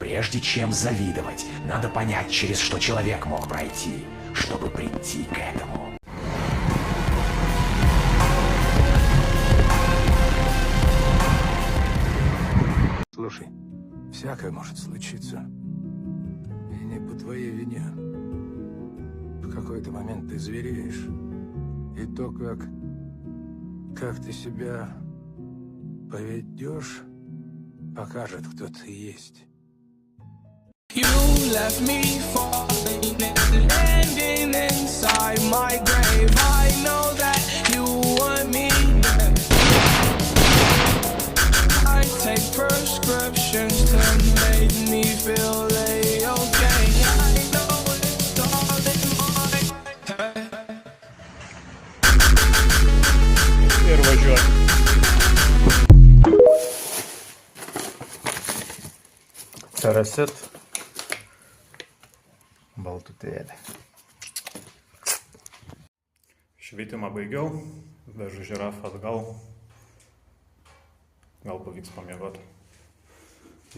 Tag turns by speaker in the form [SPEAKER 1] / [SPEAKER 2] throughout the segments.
[SPEAKER 1] Прежде чем завидовать, надо понять, через что человек мог пройти, чтобы прийти к этому.
[SPEAKER 2] Слушай, всякое может случиться. И не по твоей вине. В какой-то момент ты звереешь. И то, как ты себя поведешь, покажет, кто ты есть.
[SPEAKER 3] You left me falling and landing inside my grave. I know that you want me dead. I take prescriptions to make me feel okay. I know it's all in my head.
[SPEAKER 4] Ir važiuoju. Rasit baltutėlį. Švietimą baigiau, vežu žirafą atgal. Gal pavyks pamiegoti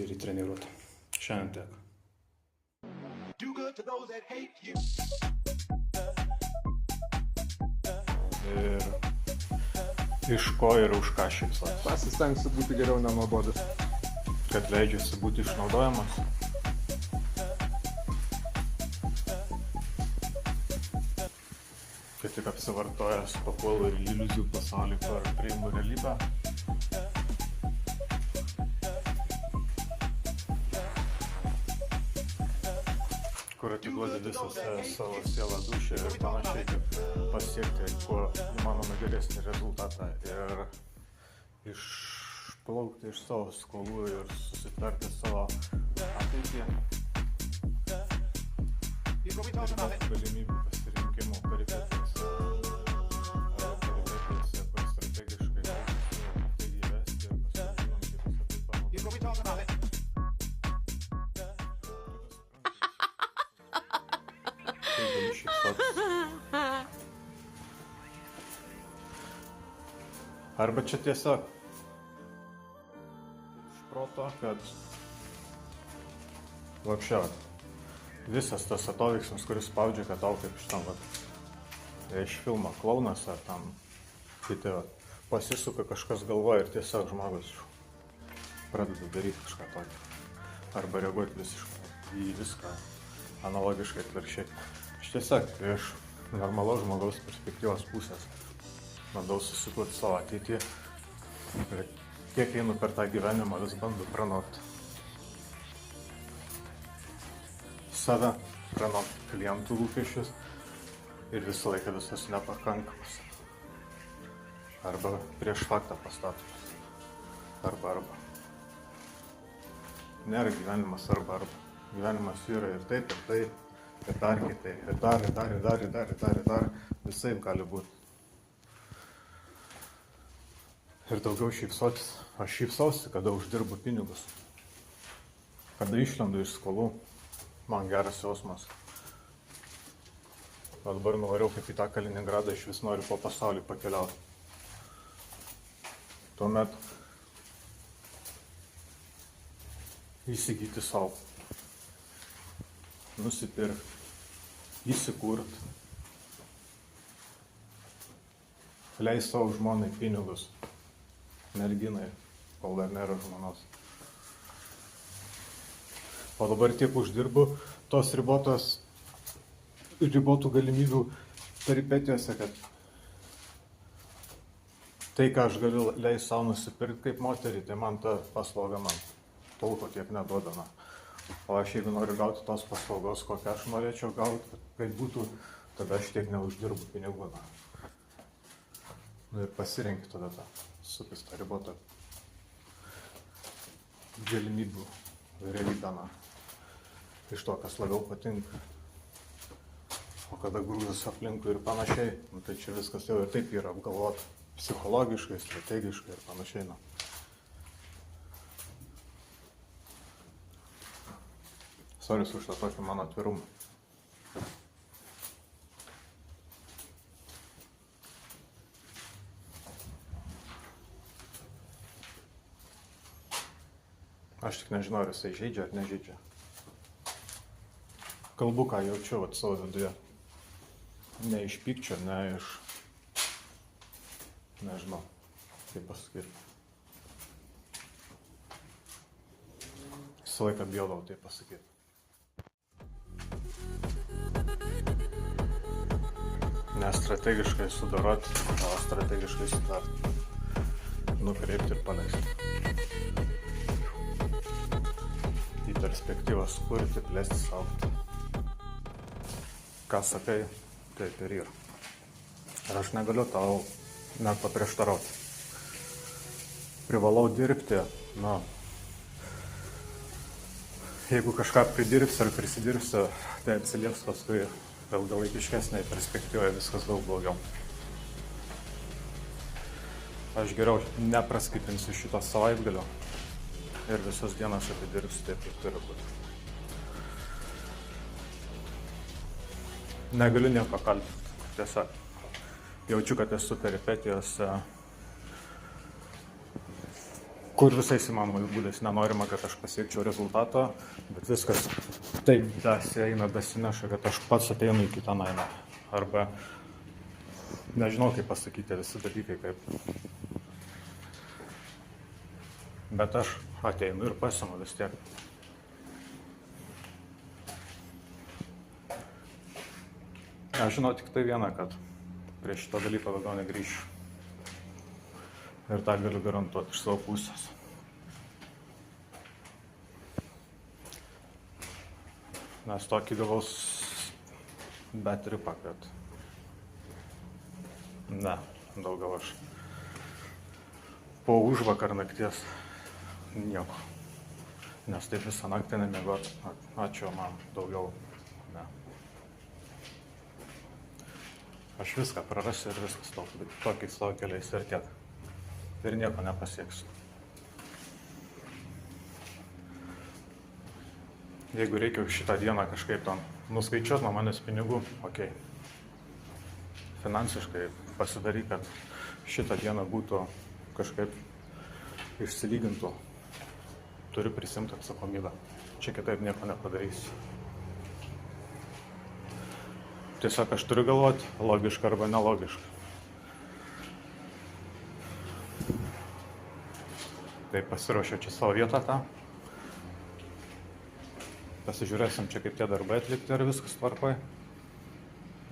[SPEAKER 4] ir įtreniruoti. Šiandien tiek. Ir iš ko ir už ką šypsot.
[SPEAKER 5] Pasistengsiu būti geriau nenuobodus.
[SPEAKER 4] Kad leidžiasi būti išnaudojamas. Kad tik apsivartojęs papuolu į iliuzijų pasaulį, kur priimu realybę. Kur atiduodi visą savo sielą dūšią ir panašiai, kad pasiekti kuo įmanoma geresnį rezultatą ir išplaukti iš savo skolų ir susitverti savo ateitį. Ir galimybių pasirinkimų peripetijose, kur strategiškai tai įvesti ir pasirinkimus ir visą tai panaudoti. Tai gali šypsotis. Arba čia tiesiog iš proto, kad vapščiau visas tas atoveiksmas, kuris spaudžia, kad tau kaip šitam iš filmo Klaunas ar tam kiti pasisuka kažkas galvoja ir tiesiog žmogus pradeda daryti kažką tokio. Arba reaguoti visiškai į viską analogiškai atvirkščiai. Aš tiesiog iš normalaus žmogaus perspektyvos pusės bandau susikurti savo ateitį ir kiek einu per tą gyvenimą vis bandau pranokti save, pranokti klientų lūkesčius ir visą laiką visas nepakankamas. Arba prieš faktą pastatomas. Arba. Nėra gyvenimas arba. Gyvenimas yra ir taip, ir dar kitai, ir dar. Visaip gali būti. Ir daugiau šypsotis. Aš šypsausi, kada uždirbu pinigus. Kada išlendu iš skolų. Man geras jausmas. O dabar nuvariau kaip į tą Kaliningradą, iš vis noriu po pasaulį pakeliauti. Tuomet įsigyti savo. Nusipirkti. Įsikurti. Leis savo žmonai pinigus. Merginai, kol dar nėra žmonos. O dabar tiek uždirbu tos ribotų galimybių peripetijose, kad tai, ką aš galiu leis savo nusipirkti kaip moterį, tai man ta paslauga man tolko tiek neduodama. O aš jeigu noriu gauti tos paslaugos, kokią aš norėčiau gauti, kaip būtų, tada aš tiek neuždirbu pinigų. Ir pasirinkti tada tą supistą ribotą galimybių realybę. Iš to, kas labiau patinka. O kada grūzas aplinkui ir panašiai, tai čia viskas jau ir taip yra apgalvota. Psichologiškai, strategiškai ir panašiai. Sorry už tą tokį mano atvirumą. Aš tik nežinau, ar jisai žaidžia ar nežaidžia. Kalbu, ką jaučiu vat savo viduje. Ne iš pykčio, ne iš... Nežinau, kaip pasakyti. Visą laiką bijodavau tai pasakyti. Nestrategiškai sudarot, o strategiškai sudart. Nukreipti ir paleisti. Į perspektyvą skurti, plėsti saugti. Ką sakai, taip ir yra. Ir aš negaliu tau net paprieštarauti. Privalau dirbti, jeigu kažką pridirbsi ar prisidirbsi, tai atsilieps paskui ilgalaikiškesnėje perspektyvoje viskas daug blogiau. Aš geriau nepraskaitinsiu šito savaitgalio ir visas dienas atidirbsiu taip, kaip turi būti. Negaliu nieko kaltinti. Tiesiog jaučiu, kad esu peripetijose, kur visais įmanomais būdais nenorima, kad aš pasiekčiau rezultato, bet viskas taip dasineša, kad aš pats ateinu iki tą nainą. Arba nežinau, kaip pasakyti visi dalykai, kaip. Bet aš ateinu ir pasiimu vis tiek. Aš žinau tik tai vieną, kad prie šito dalyko daugiau negrįšiu. Ir tą galiu garantuoti iš savo pusės. Nes tokį gavau betripą, kad ne, daugiau aš po užvakar nakties nieko. Nes taip visą naktį nemiegot, ačiū man, daugiau ne. Aš viską prarasiu ir viskas tokiais savo keliais ir tiek. Ir nieko nepasieksiu. Jeigu reikia šitą dieną kažkaip tam nuskaičiuot nuo manęs pinigų, okei. Finansiškai pasidaryk, kad šitą dieną būtų kažkaip išsilygintų. Turiu prisimti atsakomybę. Čia kitaip nieko nepadarysiu. Tiesiog aš turiu galvoti logiškai arba nelogiškai. Tai pasiruošiau čia savo vietą tą. Pasižiūrėsim čia, kaip tie darbai atlikti, ar viskas tvarkoj.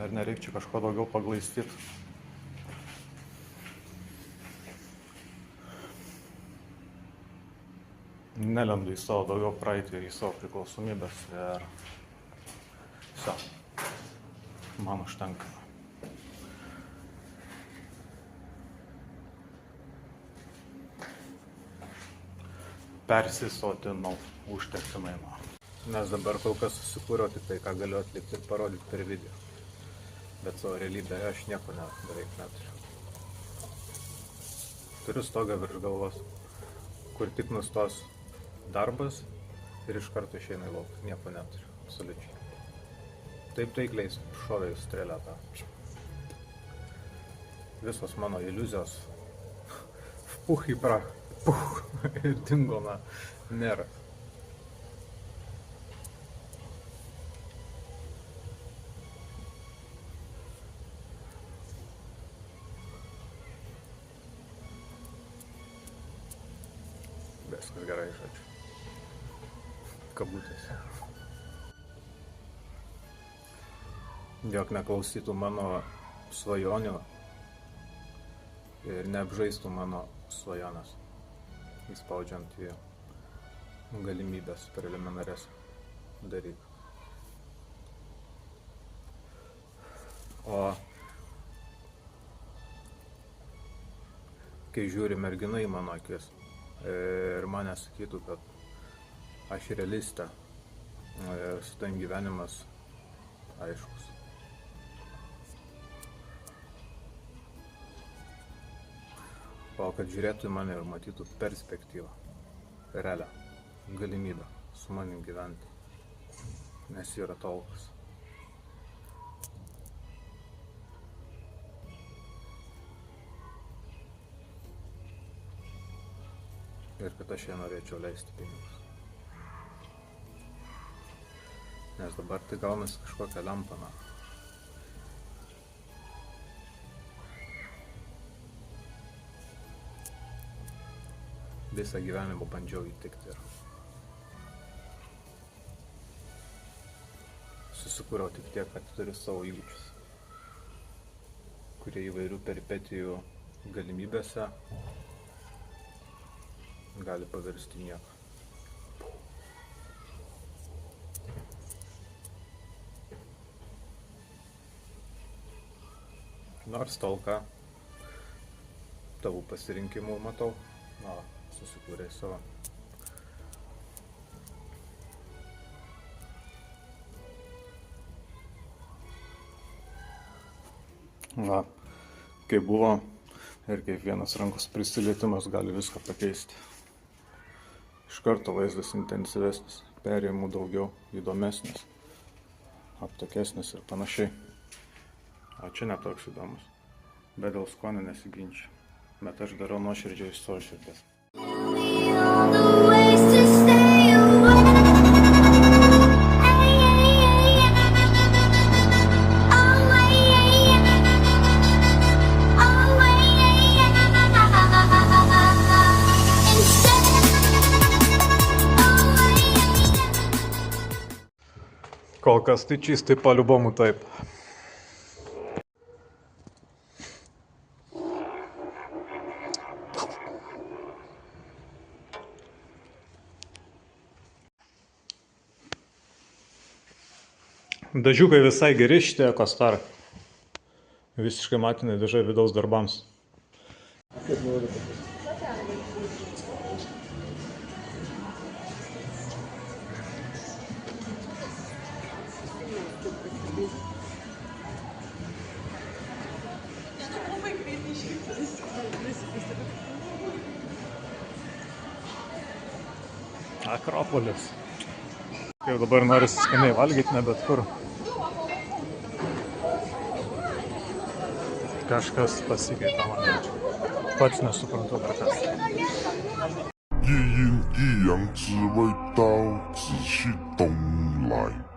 [SPEAKER 4] Ar nereikia čia kažko daugiau paglaistyti. Nelendu į savo daugiau praeitį, į savo priklausomybės ir viso. Man užtenka. Persisotinau užtektinai. Nes dabar kol kas susikūriau tik tai, ką galiu atlikti ir parodyti per video. Bet savo realybėje aš nieko beveik neturiu. Turiu stogą virš galvos, kur tik nustos darbas ir iš karto išeina į lauką. Nieko neturiu, absoliučiai. Taip taikliai šovė į strėlę tą. Visos mano iliuzijos puch į prachą. Ir dingo, nėra. Viskas gerai, žodžiu. Kabutėse. Jok neklausytų mano svajonių ir neapžaistų mano svajonės. Įspaudžiant į galimybės preliminarės daryti. O kai žiūri mergina į mano akis ir mane sakytų, kad aš realistė ir su tam gyvenimas aiškus. O kad žiūrėtų į mane ir matytų perspektyvą, realią galimybę su manim gyventi, nes yra tolkas. Ir kad aš jai norėčiau leisti pinigus. Nes dabar tai gaunasi kažkokia lempa, na. Visą gyvenimą bandžiau įtikti ir susikūriau tik tiek, kad turiu savo įgūdžius, kurie įvairių peripetijų galimybėse gali pavirsti nieką. Nors tolką tavo pasirinkimų matau, na, susikūrė savo. Va, kaip buvo ir kaip vienas rankos prisilietimas gali viską pakeisti. Iš karto vaizdas intensyvesnis, perėjimų daugiau, įdomesnis, aptakesnis ir panašiai. O čia netoks įdomus, bet dėl skonio nesiginčiu. Bet aš darau nuoširdžiai iš savo širdies. Kol kas tai čistai по-любому taip. Dažiukai visai geri šitie Kostar. Visiškai matiniai dažai vidaus darbams. Akropolis. Jau dabar norisi skaniai valgyti, ne bet kur. Kažkas pasikeitė man. Pats nesuprantu, kas.
[SPEAKER 6] 夜莺一样只为到仔细东来。